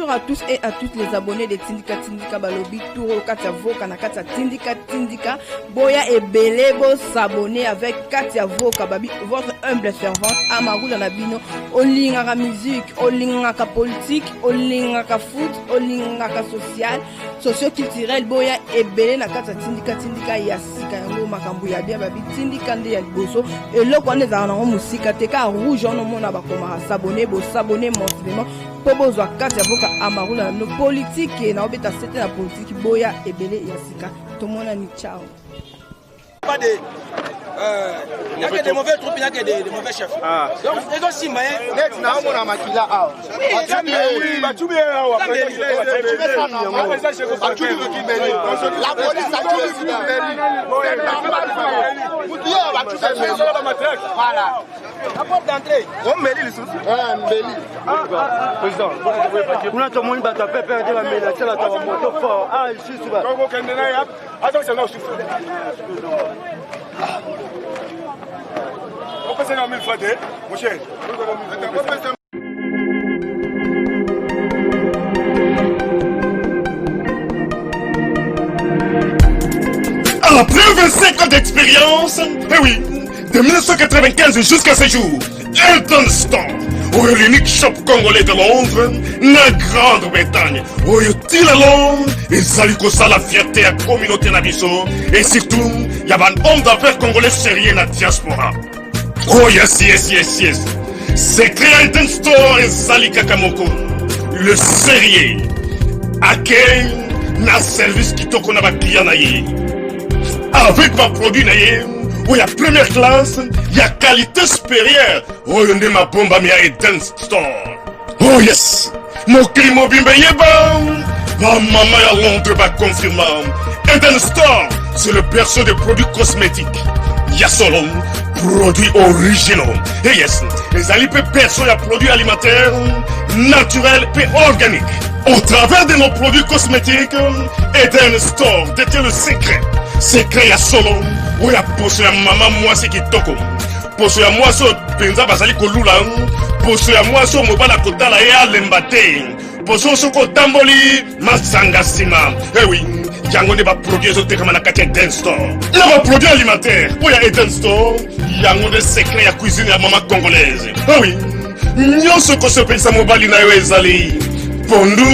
Bonjour à tous et à toutes les abonnés de Tindika Tindika Balobi Touro Katia Voka na Katia Tindika Tindika Boya et Belebo s'abonner avec Katia Voka Babi, votre humble servante Amarou dans la bino. Olingaka musique, olingaka politique, olingaka foot, olingaka social, socio-culturel. Boya et Belé na Katia Tindika Tindika Yasika yango makambu ya bien Babi Tindika nde ya liboso. Et là quand on a musika teka rouge on mona bakoma s'abonner bo s'abonner mensuellement. Pobozwa Katia Voka Amarou na no politique na obeta c'était la politique boya ebele yasika tomona ni ciao. Pas de il y a que des mauvais troupes, il y a que des mauvais chefs. Donc ils ont si moyen net na on a makila ah. La police a tué voilà. La porte d'entrée. On mêle les soucis. Président, on a tout le monde qui a perdu la menace, la moto fort. Ah, je suis souvent. Attention, non, souffle. On peut s'en mille fois, mon cher. Après 25 ans d'expérience, eh oui, de 1995 jusqu'à ce jour, Elton Storm, l'unique shop congolais de Londres, la Grande-Bretagne, où il la Londres, et salut ça la fierté à la communauté nabiso, et surtout, il y a un homme d'affaires congolais sérieux dans la diaspora. Oh yes, yes, yes, yes. C'est créé Elton Storm et Sali Kakamoko, le sérieux, à quel na service qui t'a qu'on a client naïe. Avec ma produit naïe, où il y a première classe, il y a qualité supérieure. Oh, il y a ma bombe à Eden Store. Oh yes, mon crime bimbe yeba. Ma maman à Londres va confirmer. Eden Store, c'est le berceau des produits cosmétiques. Il y a solo produits originaux. Et yes, les alipes perso et produits alimentaires, naturels et organiques. Au travers de nos produits cosmétiques, Eden Store détient le secret. Secret ya solo, où ya poso ya maman moi c'est qui toko. Poso ya moi so penza basali kolula, poso ya moi so mobala kotala ya lembate. Poso so kotamboli masanga sima. Eh oui, yango ne ba produit so tekama na kati Eden Store. Na ba produit alimentaire, où ya Eden Store, yango de secret ya cuisine ya maman congolaise. Eh oui, nyonso ko so pensa mobali na yo ezali. Pondu,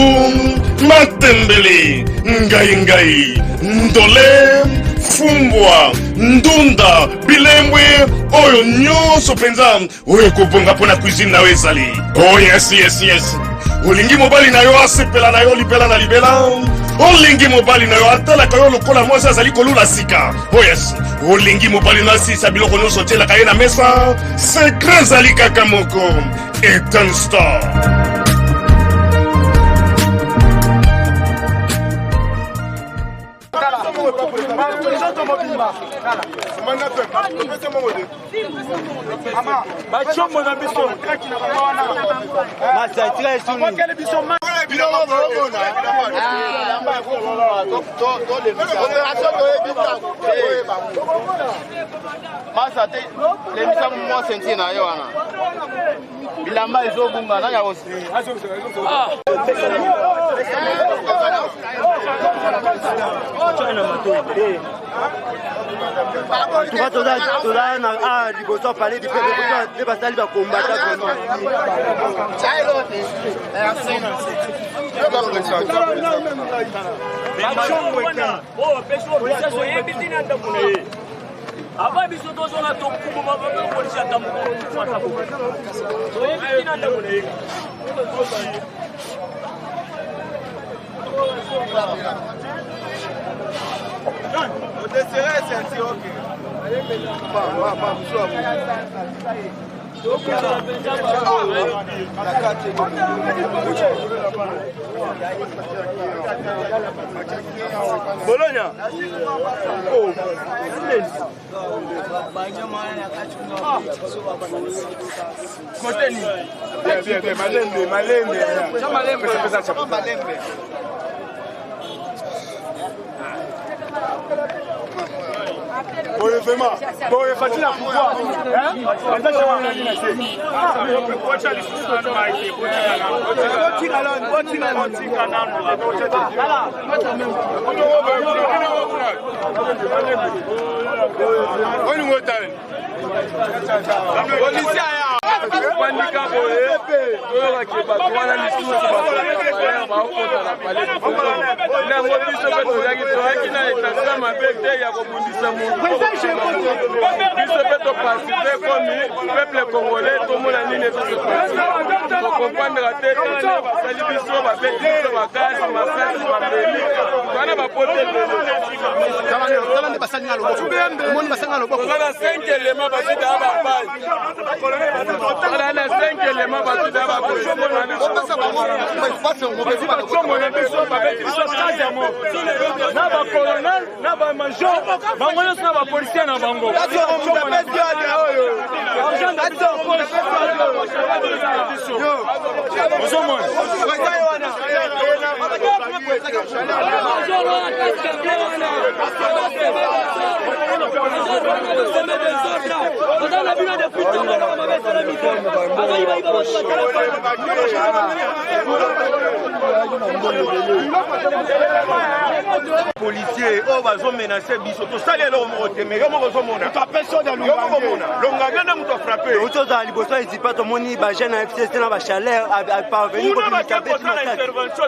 matembele, ngai, ndole, fumbwa, ndunda, bilembwe, oyo nyonso penza, oyo kobonga pona cuisine na ezali. Oh yes, yes, yes. Olingi mobali na yo asepela na yo libela na libela. Olingi mobali na yo atala kayo lokola mwasi azali kolula sika. Oh yes. Olingi mobali na sisa biloko nyonso tela kaye na mesa. Secret zali kaka moko. Eden Store. Parler du peuple de bataille va combattre Bologna. Oh. Bien, Malembe. Boye vraiment. Boye facile à pouvoir. Hein? peuple congolais, tout le monde a mis les choses. Pour comprendre la tête, policiers, oh, ils ont menacé Biso. Tout ça, ils ont monté, mais ils ont monté. Tu as personne dans l'Onganga, ils ont frappé. Ils ont dit que ils pas tout le monde, ils gênent avec ces chaleur, à parvenir à intervention.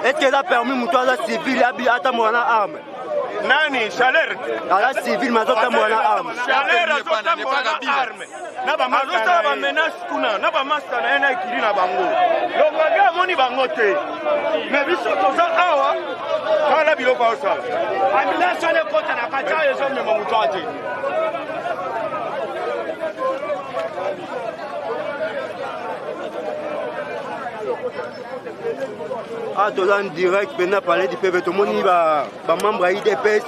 Est-ce que ça permis à la civile à mon arme? Nani, chaleur. À la civile, ma zota mon arme. Chaleur, à zota mon arme. Naba mazota ba menace kuna, naba master na ena ikiri na bango. Longaga moni bangote. Mais biso toza awa. Kala biloko osa. Ambulance ale kota na kacha yeso me mamutwaje. Ah, tout en direct, maintenant parler du peuple, tout le monde va membre à IDPS,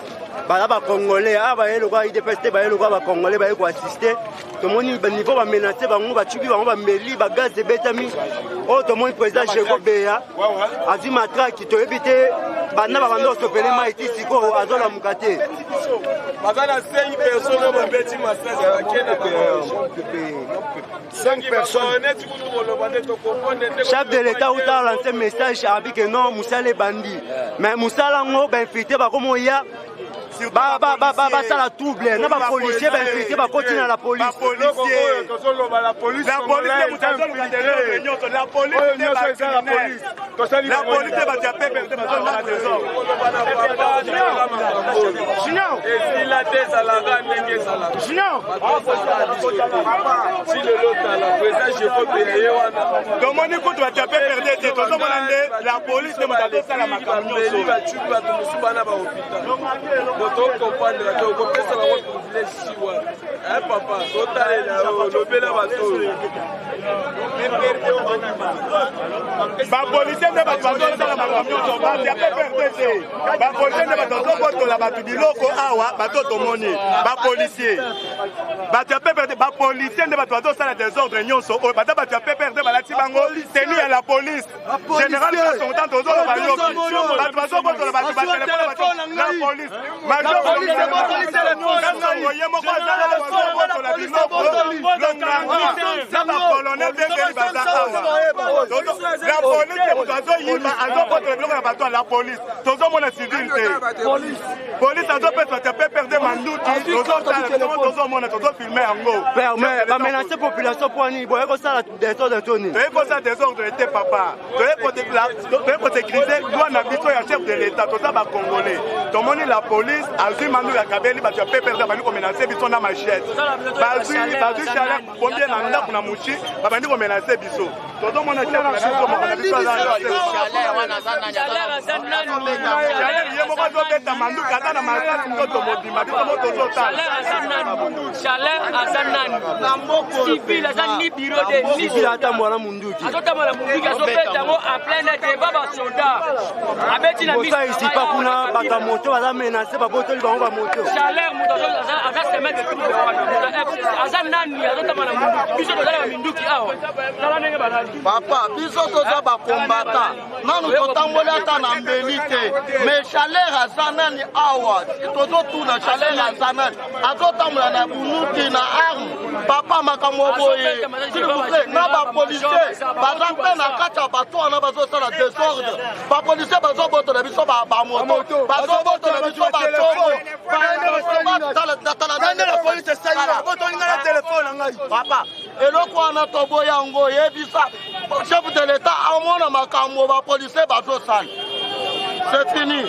va congolais, ah, va le roi IDPS, va le roi congolais, va assister. Tout le monde va niveau va menacer, va tuer, va mêler, va gaz de bétami. Oh, tout le monde président Jégo Béa, a dit matra qui te éviter, va n'a pas vendu ce phénomène ici, si quoi, à Zola Mukate. Madame, 5 personnes ont bêti ma frère, 5 personnes. Chef de l'État a lancé un message à que non, Moussa les bandits. Mais Moussa l'ango, ben fité, bah comment il y a. Bah ça la trouble, n'a pas policier, ben fité, bah continue à la police. La police, la police, la police, la police de la police, tout le monde est civil. Police, ça doit perdre Mandou, tout le monde est filmé en gros. Mais la menacer population pour un niveau, ça désordre de Tony. Ça désordre de papa. Tu peux sécuriser, doit n'habiter un chef de l'État, tout ça va congolais. Tout le monde est la police, Azul Mandou la Kabeli, tu peux perdre Mandou menacer, ils sont dans ma chaise. Bazui, Chaleur, combien d'années pour la mouchi, Mandou menacer Bissot. Tout le monde est là, civil ata mwana munduki azota mwana munduki azopeta ngo en plein débat ba soldat l'État. Abeti na mise. Ici pas kuna bata moto baza menacer ba botoli bango ba moto. Chaleur moto aza semaine de troupe wana. Aza nani azotama na munduki. Biso tozala ba minduki awa. Tala ndenge balali. Papa, biso toza ba combattant. Nanu totambola ata na mbeli te. Mais chaleur aza nani awa. Tozo tuna chaleur aza nani. Azotambola na bunuki na arme. Papa makambo boye. S'il vous plaît, na ba policier baza mpe na kati ya bato wana bazosala désordre. Ba policier bazobotola biso ba moto. Bazobotola biso ba tongo. Papa, eloko wana toboya yango yebisa chef de l'État amona makambo ba policier bazosala. C'est fini.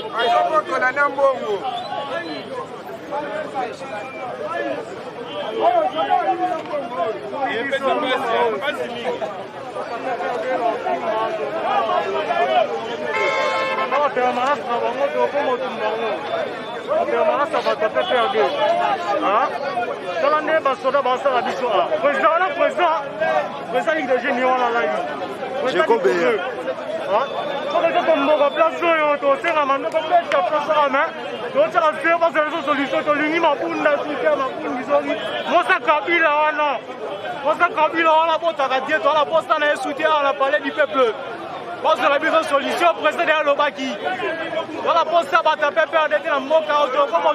Parce que la mise en solution, président de l'Obaki. Dans la poste, ça va taper perdre dans le monde, comme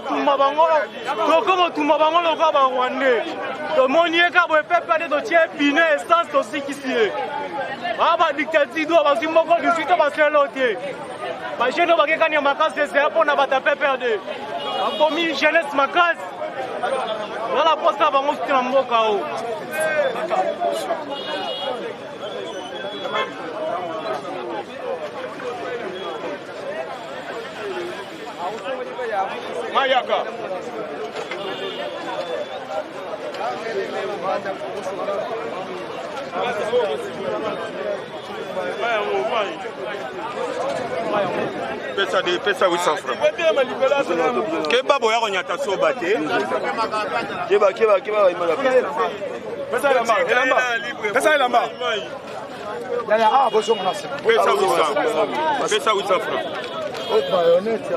tout le monde va rwandais. Le monde y est quand même perdre de tiers, piné, essence aussi qui s'y est. Ah, bah, dictature, doit passer mon corps du suite, parce que l'autre. Bah, je ne vois pas qu'il ma casse, c'est pour ne pas taper perdre. Pour moi, jeunesse, ma casse. Dans la poste, ça va monter dans le monde. Mayaka. Pesa 800 francs. Keba boya konyata soba te. Keba imala. Pesa lamba. Pesa lamba. Yaya ah boso mona. Pesa 800. Pesa 800 francs. Bayonnette.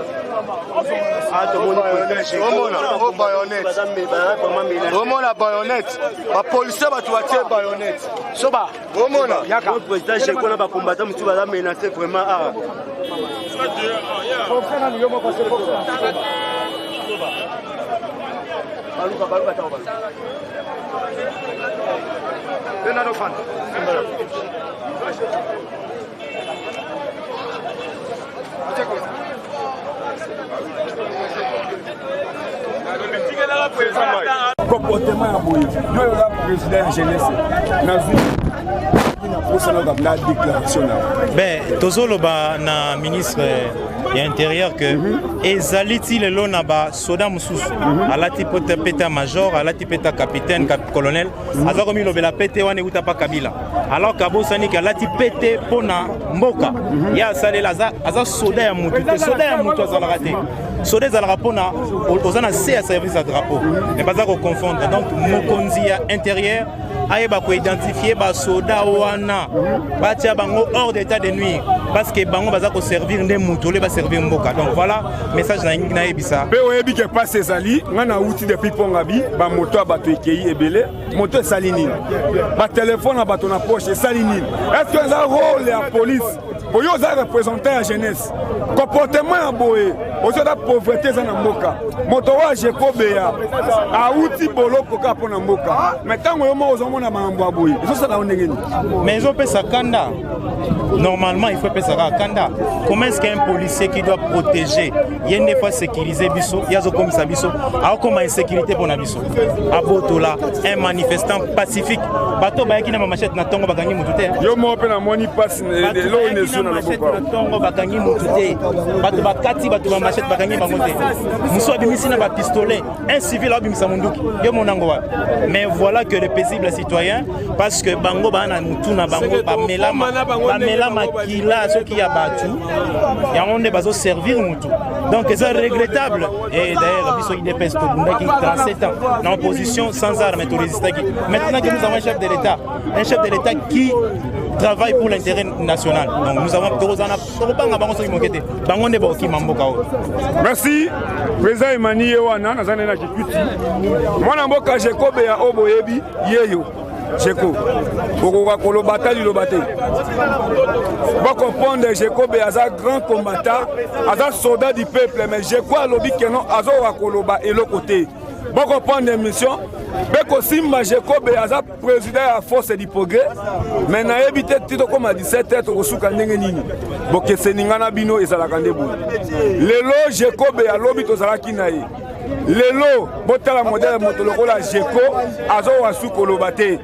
Omona bayonnette. Ba policier batu batie bayonnette. Soba. Omona. Yaka. Le président j'ai qu'on a ba combattant mutu ba menacer vraiment ah. Comportement ya boye yo yoza président ya jeunesse nazwi na déclaration na ben tozoloba na ministre ya intérieur que ezaliti lelo na ba soda mususu alati peta major alati peta capitaine colonel aza komi lobela pete wana euta pa kabila alors kabosani ki alati pete pona mboka ya salela aza soda ya mutu te soda ya mutu azalaka te soda ezalaka mpona oza na se ya service ya drapeau mais baza koconfondre donc mokonzi ya intérieur ayeba koidentifier basoda wana batia bango hors d'état de nuire parce que bango baza koservir nde mutu ole baservir mboka donc voilà message na yebisa mpe oyebi ke pase ezali nga na uti depuis pongabi bamoto ya bato ekei ebele moto esali nini batelefone ya bato na poche esali nini est ce que eza rôle ya police oyo oza représentant ya jeunesse comportement ya boye ozoda pauvreté eza na mboka moto oyo ajekobeya auti boloko kaka mpo na mboka mais ntango yo moko ozomona makambo ya boye ezosala yo ndenge nini mais ezopesa kanda normalement il faut epesaka kanda comment est-ce qu'un policier qui doit protéger ye nde fois sécuriser biso ye azokomisa biso aokoma insécurité mpona biso abotola un manifestant pacifique bato bayaki na mamachete na ntongo bakangi mutu te yo moko mpe namoni mpasi eloko nesu na loboko na ntongo bakangi mutu te bato bakati bato bamachete bakangi bango te mosu abimisi na bapistolet un civil aobimisa monduki yo monango wapi mais voilà que le paisible citoyen parce que bango baa na mutu na bango bamela makila soki ya batu yango nde bazoservir mutu donc c'est regrettable et d'ailleurs biso idps tobundaki 37 ans en opposition sans armes et tout résistaki maintenant que nous avons un chef de l'État qui travaille pour l'intérêt national. Donc nous avons merci. Président Emmanuel Wana, Nazana Kikuti. Moi, Namboka Jekobe ya Oboyebi, Yeyo. Jeko. Boko Kolobata Lilobate. Boko Ponde Jekobe as un grand combattant, as un soldat du peuple, mais Jeko a lobby Kenon, Azo Wakoloba et l'autre côté. Boko Ponde mission. Beko Simba Jekobe as un président à force du progrès, mais n'a évité Tito comme à 17h au Souka Nengenini. Boke Seningana Bino et Salakandebou. Lelo Jekobe a lobby to Salakinaï. Lelo Botala modèle Motolokola Jeko Azo Wasu Kolobate.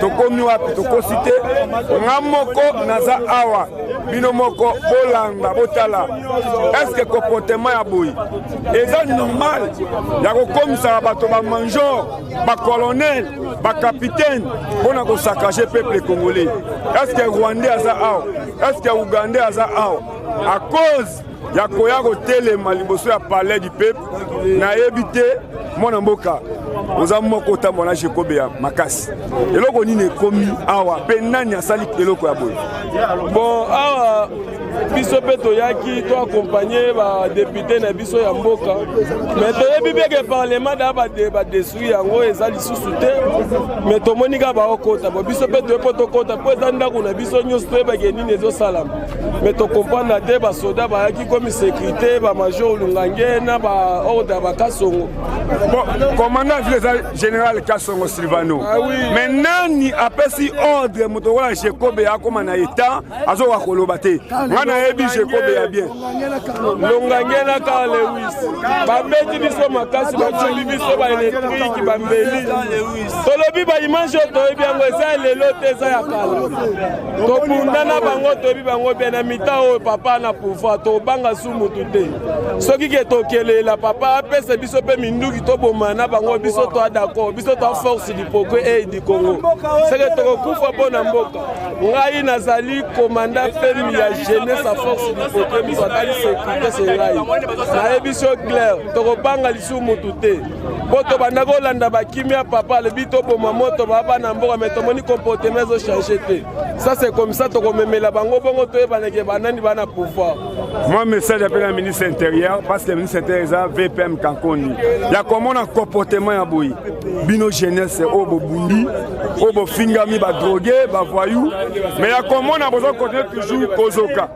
Tokomi wapi tokosite ngamoko naza awa bino moko bolanda botala. Est-ce que comportement ya boyi eza normal ya kokomisa bato ba major ba colonel ba capitaine pona ko saccager peuple congolais? Est-ce que Rwandais aza awa? Est-ce que Ougandais aza awa? À cause ya koya kotelema liboso ya palais du peuple na ebité mona mboka oza moko tambola Jekobe ya makasi eloko nini ekomi awa pe nani asali eloko ya boye. Bon awa biso pe toyaki to accompagner ba député na biso ya mboka mais toyebi beke parlement da ba détruire yango eza lisusu te mais tomoni ka ba okota bo biso pe toyepo tokota po eza ndako na biso nyonso toyebake nini ezosalama mais tocomprendre te basoda bayaki komi sécurité ba major Lungange na ba ordre ba Kasongo. Bon, commandant général Kasongo Silvano. Ah oui. Mais nani apesi ordre motokola Jekobe ya koma na état azo wa kolobate. Ngana ebi Jekobe ya bien. Lungange na ka Lewis. Ba beti biso makasi ba tuli biso ba électrique ba mbeli. Tolobi ba image to ebi yango eza lelo te eza ya kala. To bundana bango to ebi bango bien na mita o papa na pouvoir to banga sumu tuté. Soki ke to kelela papa apesa biso pe minduki to bomana bango biso to d'accord biso to force du progrès et du Congo. C'est que to kufa bona mboka. Ngai nazali commandant ferme ya jeunesse à force du progrès biso tali sécurité c'est ngai. Na ebiso clair to banga lisumu tuté. Boto banda ko landa ba kimia papa le bito boma moto baba na mboka mais to moni comportement zo changer te. Ça c'est comme ça to komemela bango bongo to ebaneke banani bana pouvoir. Moi message appelle le ministre intérieur parce que le ministre intérieur VPM Kankoni. Il y a comment un comportement ya boyi. Bino jeunesse obo bundi, obo fingami ba drogué, ba voyou. Mais il y a comment on a besoin de continuer toujours Kozoka.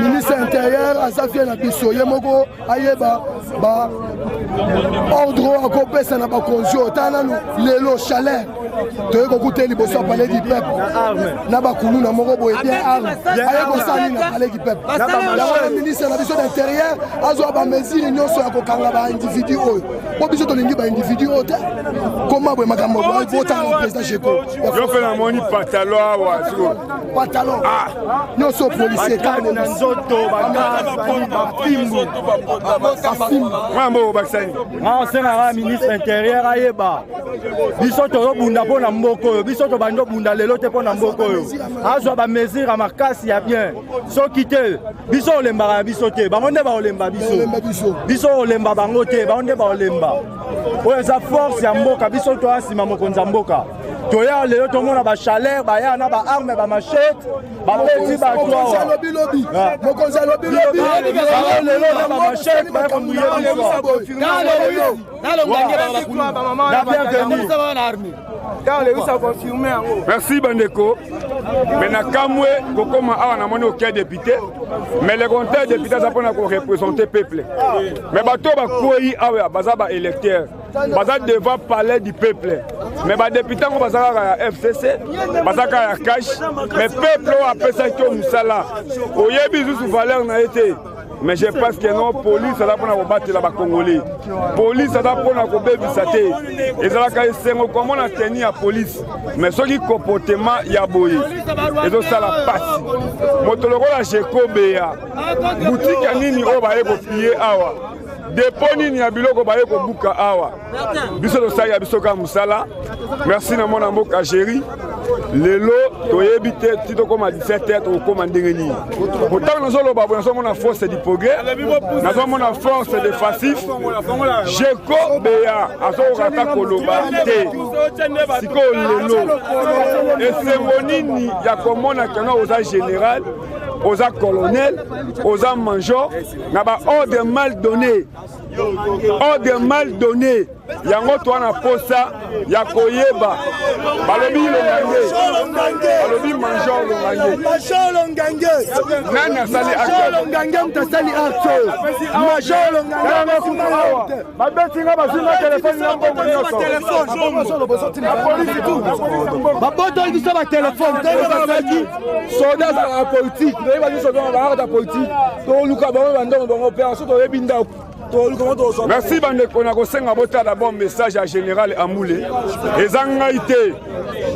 Ministre intérieur à sa fière na biso yemoko ayeba ba ordre à compétition na ba konjo tana lelo chaleur. Tu ko kuté liboso parler du peuple. Na ba kulu na moko boye bien arme. Ayeko sali na parler du peuple. La ministre na biso d'intérieur azo ba mesure nyonso ya kokanga ba individu oyo. Po biso to lingi ba individu oyo te. Comment boye makambo boye vota na président Jeko. Yo fait la moni pantalon awa. Pantalon. Ah. Nyonso policier kane na nzoto ba pimbu. Mambo baksani. Ah c'est la ministre intérieur ayeba. Biso to bunda pona mboko, biso to bando bunda lelo te pona mboko. Azwa ba mesure à makasi ya bien. So kite, biso olemba biso te, bangonde ba olemba biso. Biso olemba bango te, bangonde ba olemba. Oyo za force ya mboka biso to asima mokonza mboka. Toya lelo to mona ba chaleur, ba ya na ba arme, ba machette, ba petit ba toi. Mokonza lobi. Lelo na ba machette, ba ko muye biso. Merci Bandeko. Maintenant, Kamwe, Kokoma a un aucun député, mais les compteurs députés ça pour représenter le peuple. Mais bateau va courir à électeur. Baza devant parler du peuple. Mais les députés vont passer à la FCC, passer à la cash. Mais le peuple a fait ça comme ça là. Au Yébizu sous valeur n'a été. Mais je pense que non, police ça doit pour battre la Congolais. Police ça doit pour nous bébisater. Et ça va c'est comment on a tenu la police. Mais ce qui comportement ya boye. Et donc ça la passe. Motoloko la Jekobe ya. Boutique nini o ba eko pier awa. dépôt nini ya biloko baye kobuka awa biso tosali ya biso ka musala. Merci na mona mboka Géry lelo toyebi te titokoma 17h tokoma ndenge nini pourtant nazoloba boye nazomona force du progrès nazomona force de facif jeko beya azokata koloba te sikoyo lelo esengo nini ya komona kanga oza général oza colonel oza major na ba ordre mal donné yango toana posa ya koyeba balobi longange balobi major longange nani asali longange mtasali acte major longange babetinga bazinga telefone na mbongo nyonso baboto biso ba telefone te basaki soda za politique nde ba biso dans la art politique to luka bango bandongo bango opération to yebi ndako. Merci bandeko na kosenga bota d'abord message à général Amoulé ezangai te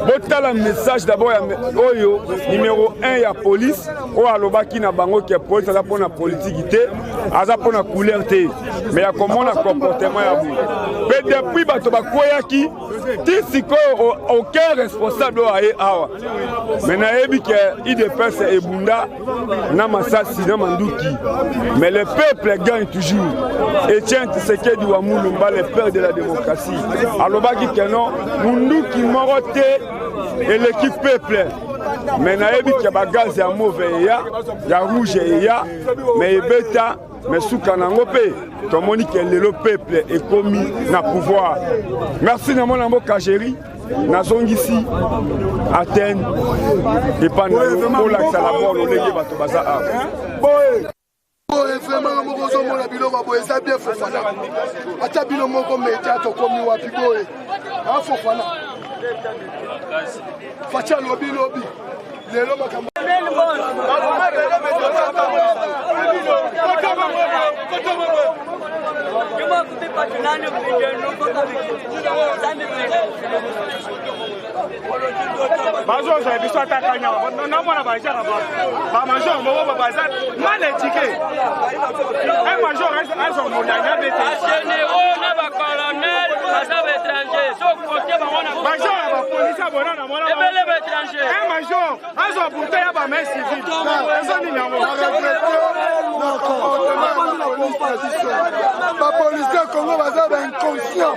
bota message d'abord ya oyo numéro 1 ya police o alobaki na bango ke police aza pona politique te aza pona couleur te mais ya komona comportement ya bu pe depuis bato bakoyaki ti sikoyo aucun responsable aye awa mais nayebi ke IDPS ebunda na masasi na manduki mais le peuple gagne toujours. Etienne Tshisekedi wa Mulumba, le père de la démocratie. Alobaki kenon, Munduki Morote et l'équipe peuple. Mais naebi ke ba gaz ya mauvais ya rouge ya mais ebeta mais soukanango pe tomoni ke lelo peuple est commis na pouvoir. Merci na mon mboka Géry. Nazongisi Athènes et pas pour l'accès à la mort olenge bato baza a. Vraiment moko mona biloko boye ça bien Fofana ata bino moko média to komi wapi boye a Fofana facha lobi lelo makambo bazo za biso atakanya na mwana baja na ba major moko baza mal étiqué un major azo monanya bete généraux na ba colonel baza étranger so côté ba mwana major ba police abona na mwana ebele ba étranger un major azo bunta ya ba main civil eso ni na mo ba police Congo baza inconscient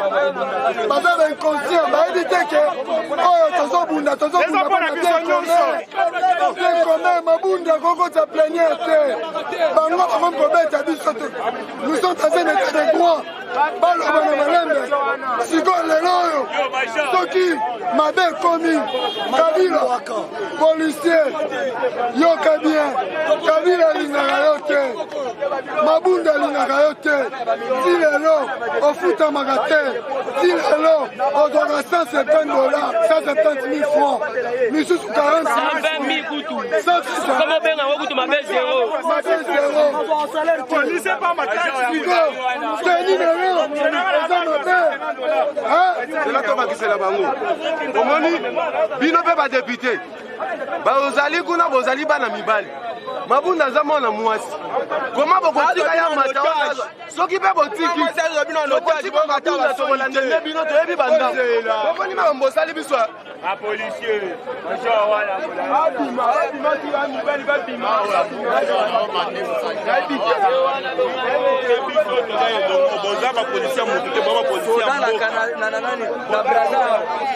ba éviter que oh tozobunda mabunda koko ta plénière bango bakobeta biso te nous sommes dans un état de droit baloba na malembe sikoyo lelo oyo soki mabe ekomi Kabila policier yoka bien Kabila alingaka yo te mabunda alingaka yo te ti lelo ofutamaka te ti lelo ozwaka $150 $170 francs misusu 40 omoni bino mpe badepute bazali kuna bozali bana mibali mabunda aza mwana mwasi koma bokotika ya mata soki mpe botiki mabunda tokolandele bino toyebi bandako omoni makambo osali biso apolisier boza bapolisier motu te